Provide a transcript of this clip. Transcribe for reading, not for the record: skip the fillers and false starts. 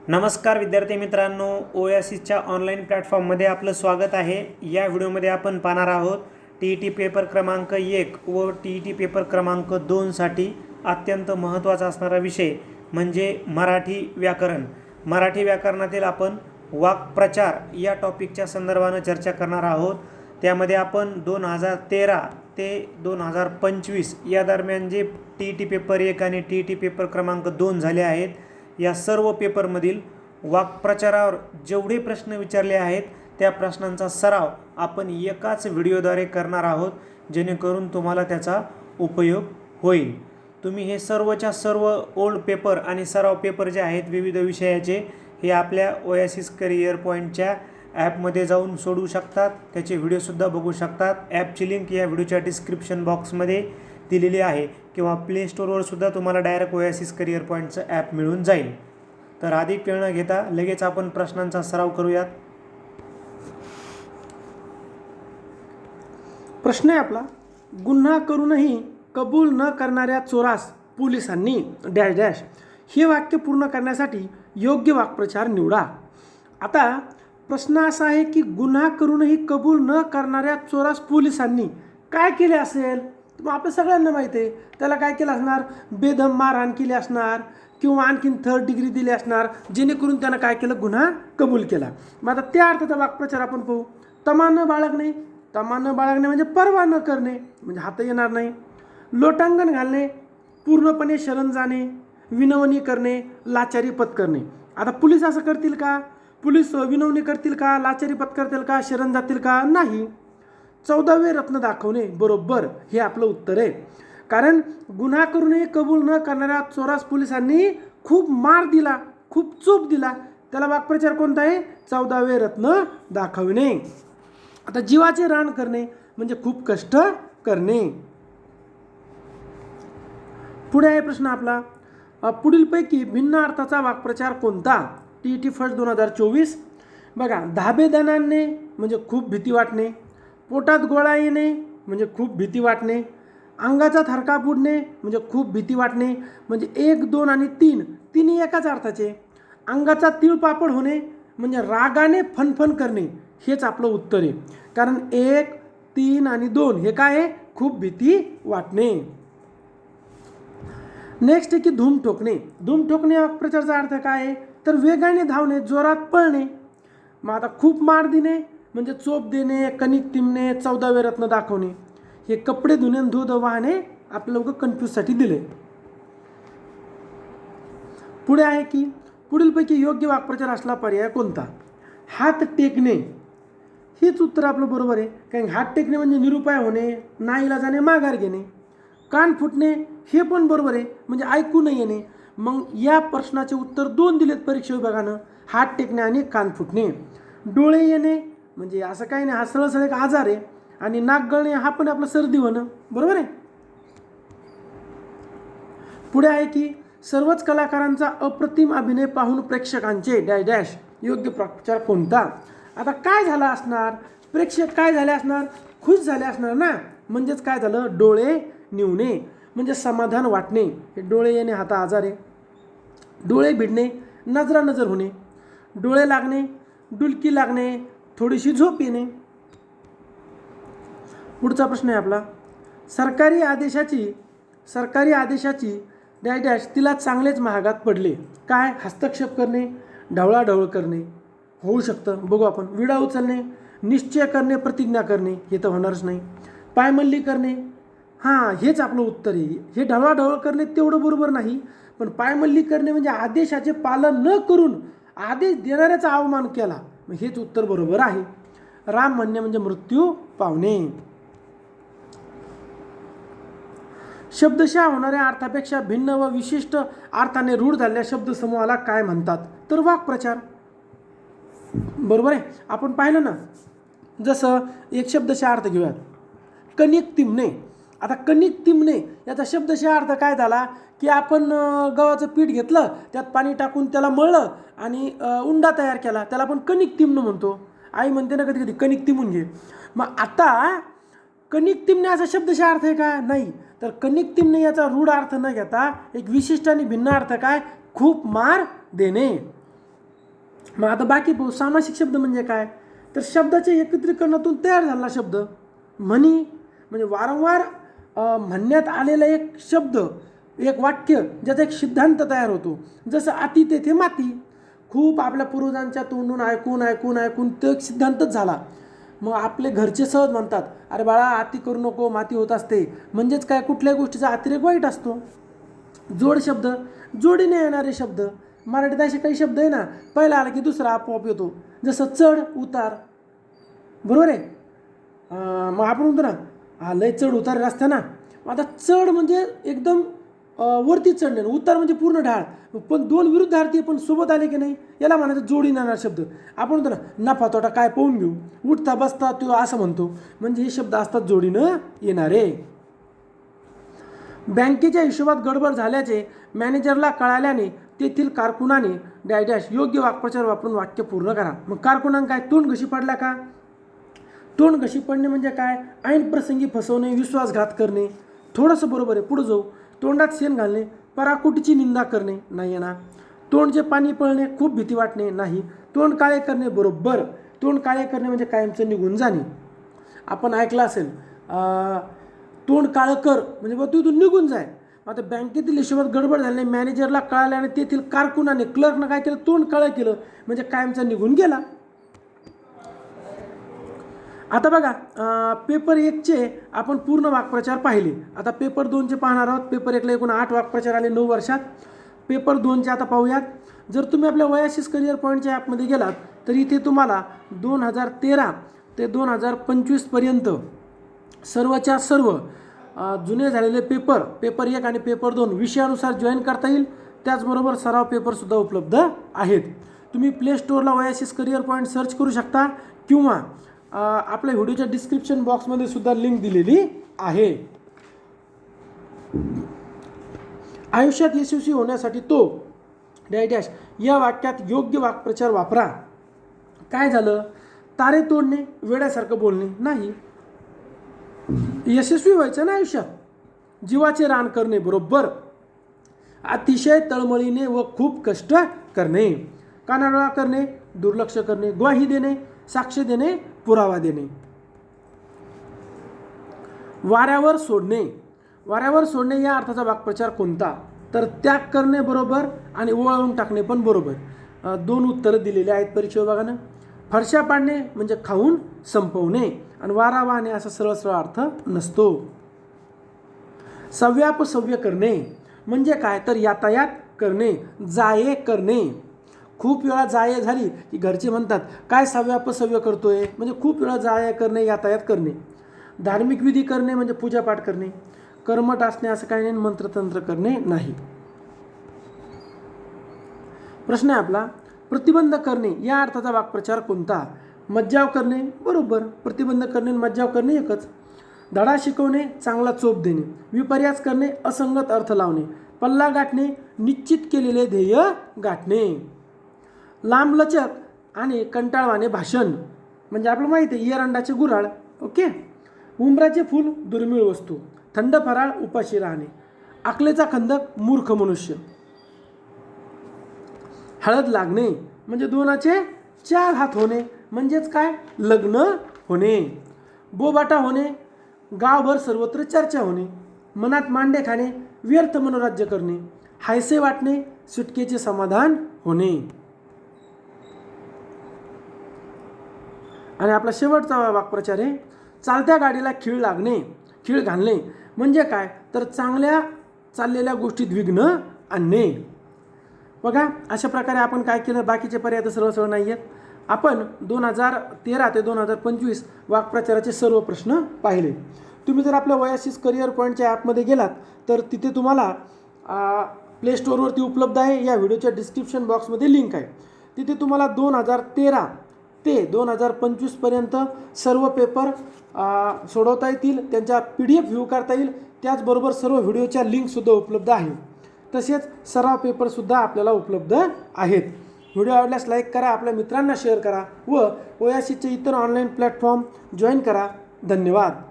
नमस्कार विद्यार्थी मित्रांनो, ओएसिसच्या ऑनलाईन प्लॅटफॉर्ममध्ये आपलं स्वागत आहे। या व्हिडिओमध्ये आपण पाहणार आहोत टी पेपर क्रमांक 1 व टी पेपर क्रमांक 2साठी अत्यंत महत्त्वाचा असणारा विषय म्हणजे मराठी व्याकरण। मराठी व्याकरणातील आपण वाक्प्रचार या टॉपिकच्या संदर्भाने चर्चा करणार आहोत। त्यामध्ये आपण 2013 ते 2025 या दरम्यान जे टी पेपर 1 आणि टी पेपर क्रमांक 2 झाले आहेत, या सर्व पेपरमधील वाक्प्रचारावर जेवढे प्रश्न विचारले आहेत त्या प्रश्नांचा सराव आपण एकाच व्हिडिओद्वारे करणार आहोत, जेणेकरून तुम्हाला त्याचा उपयोग होईल। तुम्ही हे सर्वच्या सर्व ओल्ड पेपर आणि सराव पेपर जे आहेत विविध विषयाचे हे आपल्या ओएसिस करियर पॉईंटच्या ॲपमध्ये जाऊन सोडवू शकतात। त्याचे व्हिडिओसुद्धा बघू शकतात। ॲपची लिंक या व्हिडिओच्या डिस्क्रिप्शन बॉक्समध्ये दिलेली आहे किंवा प्ले स्टोरवर सुद्धा तुम्हाला डायरेक्ट ओएसिस करियर पॉईंटचं ॲप मिळून जाईल। तर अधिक वेळ न घेता लगेच आपण प्रश्नांचा सराव करूयात। प्रश्न आहे आपला, गुन्हा करूनही कबूल न करणाऱ्या चोरास पोलिसांनी डॅश डॅश हे वाक्य पूर्ण करण्यासाठी योग्य वाक्प्रचार निवडा। आता प्रश्न असा आहे की गुन्हा करूनही कबूल न करणाऱ्या चोरास पोलिसांनी काय केले असेल? मग आपल्या सगळ्यांना माहिती आहे त्याला काय केलं असणार, बेदम मारहाण केली असणार किंवा आणखीन 3rd डिग्री दिली असणार, जेणेकरून त्यानं काय केलं, गुन्हा कबूल केला। मग आता त्या अर्थाचा वाक्प्रचार आपण पाहू। तमा न बाळगणे, तमा न बाळगणे म्हणजे परवा न करणे, म्हणजे हात येणार नाही। लोटांगण घालणे, पूर्णपणे शरण जाणे, विनवणी करणे, लाचारी पत्करणे। आता पोलीस असं करतील का? पोलीस विनवणी करतील का, लाचारी पत्करतील का, शरण जातील का? नाही। 14वे रत्न दाखवणे, बरोबर हे आपलं उत्तर आहे। कारण गुन्हा करूनही कबूल न करणाऱ्या चोरास पोलिसांनी खूप मार दिला, खूप चोप दिला, त्याला वाक्प्रचार कोणता आहे? 14वे रत्न दाखवणे। आता जीवाचे रान करणे म्हणजे खूप कष्ट करणे। पुढे आहे प्रश्न आपला, पुढीलपैकी भिन्न अर्थाचा वाक्प्रचार कोणता? टी फर्स्ट 2024 बघा, धाबेदनाने म्हणजे खूप भीती वाटणे, पोटात गोळा येणे म्हणजे खूप भीती वाटणे, अंगाचा थरका फुटणे म्हणजे खूप भीती वाटणे, म्हणजे 1, 2 आणि 3 तिन्ही एकाच अर्थाचे। अंगाचा तिळपापड होणे म्हणजे रागाने फनफन करणे, हेच आपलं उत्तर आहे। कारण 1, 3 आणि 2 हे काय आहे? खूप भीती वाटणे। नेक्स्ट आहे की धूम ठोकणे। धूम ठोकणे या वाक्प्रचाराचा अर्थ काय आहे? तर वेगाने धावणे, जोरात पळणे। मग आता खूप मार देणे म्हणजे चोप देणे, कणिक तिमणे, 14वे रत्न दाखवणे। हे कपडे धुणे, दूध वाहणे आपल्या लोक कन्फ्यूजसाठी दिले। पुढे आहे की पुढीलपैकी योग्य वाक्प्रचार असला पर्याय कोणता? हात टेकणे, हेच उत्तर आपलं बरोबर आहे। कारण हात टेकणे म्हणजे निरुपाय होणे, नाईलाजाने माघार घेणे। कान फुटणे हे पण बरोबर आहे, म्हणजे ऐकू न येणे। मग या प्रश्नाचे उत्तर 2 दिलेत परीक्षा विभागानं, हात टेकणे आणि कान फुटणे। डोळे येणे म्हणजे असं काही नाही, हा सरळ एक आजार आहे। आणि नाक गळणे हा पण आपलं सर्दी होणं, बरोबर आहे। पुढे आहे की सर्वच कलाकारांचा अप्रतिम अभिनय पाहून प्रेक्षकांचे डॅश डॅश योग्य वाक्प्रचार कोणता? आता काय झालं असणार? प्रेक्षक काय झाले असणार? खुश झाले असणार ना, म्हणजेच काय झालं, डोळे निवणे म्हणजे समाधान वाटणे। हे डोळे येणे हा आता आजार आहे। डोळे भिडणे, नजर होणे, डोळे लागणे, डुलकी लागणे, थोडीशी झोप येणे। पुढचा प्रश्न आहे आपला, सरकारी आदेशाची डॅश डॅश तिला चांगलेच महागात पडले। काय? हस्तक्षेप करणे, ढवळाढवळ करणे होऊ शकतं, बघू आपण। विडा उचलणे, निश्चय करणे, प्रतिज्ञा करणे, हे तर होणारच नाही। पायमल्ली करणे, हां हेच आपलं उत्तर आहे। हे ढवळाढवळ करणे तेवढं बरोबर नाही, पण पायमल्ली करणे म्हणजे आदेशाचे पालन न करून आदेश देणाऱ्याचा अवमान केला, मग हेच उत्तर बरोबर आहे। राम म्हणणे म्हणजे मृत्यू पावणे। शब्दशः होणाऱ्या अर्थापेक्षा भिन्न व विशिष्ट अर्थाने रूढ झालेल्या शब्दसमूहाला काय म्हणतात? तर वाक्प्रचार, बरोबर आहे। आपण पाहिलं ना, जसं एक शब्दशः अर्थ घेऊयात, कणिक तिमणे। आता कणिक तिमणे याचा शब्दशः अर्थ काय झाला की आपण गव्हाचं पीठ घेतलं, त्यात पाणी टाकून त्याला मळलं आणि उंडा तयार केला, त्याला आपण कणिक तिमणं म्हणतो। आई म्हणते ना कधी कधी, कणिक तिमून घे। मग आता कणिक तिमणे असा शब्दशः अर्थ आहे का? नाही। तर कणिक तिमणे याचा रूढ अर्थ न घेता एक विशिष्ट आणि भिन्न अर्थ काय? खूप मार देणे। मग आता बाकी पाहू. सामासिक शब्द म्हणजे काय, तर शब्दाच्या एकत्रीकरणातून तयार झालेला शब्द. म्हणी म्हणजे वारंवार म्हणण्यात आलेला एक शब्द, एक वाक्य ज्याचा एक सिद्धांत तयार होतो. जसं अति तेथे माती. खूप आपल्या पूर्वजांच्या तोंडून ऐकून ऐकून ऐकून तो एक सिद्धांतच झाला. मग आपले घरचे सहज म्हणतात, अरे बाळा अति करू नको, माती होत असते. म्हणजेच काय, कुठल्याही गोष्टीचा अतिरेक वाईट असतो. जोड शब्द, जोडीने येणारे शब्द. मराठीत असे काही शब्द आहे ना, पहिला आला की दुसरा आपोआप येतो. जसं चढ उतार, बरोबर आहे. मग आपण म्हणतो ना, हा लय चढ उतार रस्ता ना. आता चढ म्हणजे एकदम वरती चढणे, उतार म्हणजे पूर्ण ढाळ. पण दोन विरुद्धार्थी पण सोबत आले की नाही, याला म्हणायचं जोडीने येणारा शब्द. आपण म्हणतो ना, नफा तोटा काय पाहून घेऊ, उठता बसता तो असं म्हणतो. म्हणजे हे शब्द असतात जोडीनं येणारे. बँकेच्या हिशोबात गडबड झाल्याचे मॅनेजरला कळाल्याने तेथील कारकुनाने डॅश डॅश योग्य वाक्प्रचार वापरून वाक्य पूर्ण करा. मग कारकुनान काय, तोंड घशी पडला का. तोंड घशी पडणे म्हणजे काय, ऐन प्रसंगी फसवणे, विश्वासघात करणे. थोडंसं बरोबर आहे, पुढे जाऊ. तोंडात शेण घालणे, पराकुटीची निंदा करणे, नाही आहे ना. तोंडचे पाणी पळणे, खूप भीती वाटणे, नाही. तोंड काळे करणे, बरोबर. तोंड काळे करणे म्हणजे कायमचं निघून जाणे. आपण ऐकलं असेल, तोंड काळं कर म्हणजे बघ तू निघून जाय. आता बँकेतील हिशोबात गडबड झाली, मॅनेजरला कळाल्याने तेथील कारकुनाने, क्लर्कनं काय केलं, तोंड काळं केलं म्हणजे कायमचा निघून गेला. आता बघा, पेपर 1चे आपण पूर्ण वाक्प्रचार पाहिले. आता पेपर 2चे पाहणार आहोत. पेपर 1ला एकूण 8 वाक्प्रचार आले 9 वर्षात. पेपर 2चे आता पाहूयात. जर तुम्ही आपल्या ओएसिस करिअर पॉईंटच्या ॲपमध्ये गेलात तर इथे तुम्हाला 2013 ते 2025 पर्यंत सर्वच्या सर्व जुने झालेले पेपर 1 आणि पेपर 2 विषयानुसार जॉईन करता येईल. त्याचबरोबर सराव पेपरसुद्धा उपलब्ध आहेत. तुम्ही प्ले स्टोअरला ओएसिस करिअर पॉईंट सर्च करू शकता किंवा आपल्या व्हिडिओच्या डिस्क्रिप्शन बॉक्समध्ये सुद्धा लिंक दिलेली आहे. आयुष्यात यशस्वी होण्यासाठी तो डॅश डॅश या वाक्यात योग्य वाक्प्रचार वापरा. काय झालं, तारे तोडणे, वेड्यासारखं बोलणे नाही. यशस्वी व्हायचं ना आयुष्यात, जीवाचे रान करणे, बरोबर. अतिशय तळमळीने व खूप कष्ट करणे, कानाडोळा करणे, दुर्लक्ष करणे, ग्वाही देणे, साक्ष देणे, पुरावा देणे. वाऱ्यावर सोडणे, वाऱ्यावर सोडणे या अर्थाचा वाक्प्रचार कोणता, तर त्याग करणे बरोबर आणि ओवाळून टाकणे पण बरोबर. 2 उत्तरं दिलेली आहेत परीक्षेवर बघा ना. फरशा पाडणे म्हणजे खाऊन संपवणे आणि वारा वाहणे असा सरळ सरळ अर्थ नसतो. सव्यापसव्य करणे म्हणजे काय, तर यातायात करणे, जाये करणे. खूप वेळा जाये झाली की घरचे म्हणतात काय सव्यापसव्य करतोय, म्हणजे खूप वेळा जाये करणे, यातायात करणे. धार्मिक विधी करणे म्हणजे पूजापाठ करणे. कर्मठ असणे असं काही नाही, मंत्रतंत्र करणे नाही. प्रश्न आहे आपला, प्रतिबंध करणे या अर्थाचा वाक्प्रचार कोणता. मज्जाव करणे, बरोबर. प्रतिबंध करणे आणि मज्जाव करणे एकच. धडा शिकवणे, चांगला चोप देणे. विपर्यास करणे, असंगत अर्थ लावणे. पल्ला गाठणे, निश्चित केलेले ध्येय गाठणे. लांबलचक आणि कंटाळवाणे भाषण म्हणजे आपलं माहिती आहे एरंडाचे गुऱ्हाळ, ओके. उंबराचे फूल, दुर्मिळ वस्तू. थंड फराळ, उपाशी राहणे. अकलेचा खंदक, मूर्ख मनुष्य. हळद लागणे म्हणजे 2चे 4 हात होणे म्हणजेच काय, लग्न होणे. बोबाटा होणे, गावभर सर्वत्र चर्चा होणे. मनात मांडे खाणे, व्यर्थ मनोराज्य करणे. हायसे वाटणे, सुटकेचे समाधान होणे. आणि आपला शेवटचा वाक्प्रचार आहे, चालत्या गाडीला खीळ लागणे, खीळ घालणे म्हणजे काय, तर चांगल्या चाललेल्या गोष्टीत विघ्न आणणे. बघा अशा प्रकारे आपण काय केलं, बाकीचे पर्याय तर सरळ सरळ नाही आहेत. आपण 2013 ते 2025 वाक्प्रचाराचे सर्व प्रश्न पाहिले. तुम्ही जर आपल्या ओएसिस करिअर पॉईंटच्या ॲपमध्ये गेलात तर तिथे तुम्हाला प्ले स्टोअरवरती उपलब्ध आहे. या व्हिडिओच्या डिस्क्रिप्शन बॉक्समध्ये लिंक आहे. तिथे तुम्हाला 2013 ते 2025 पर्यंत सर्व पेपर सोडवता येतील, त्यांच्या PDF व्ह्यू करता येईल. त्याचबरोबर सर्व व्हिडिओच्या लिंकसुद्धा उपलब्ध आहे. तसेच सराव पेपरसुद्धा आपल्याला उपलब्ध आहेत. व्हिडिओ आवडल्यास लाईक करा, आपल्या मित्रांना शेअर करा व ओएसिसचे इतर ऑनलाईन प्लॅटफॉर्म जॉईन करा. धन्यवाद.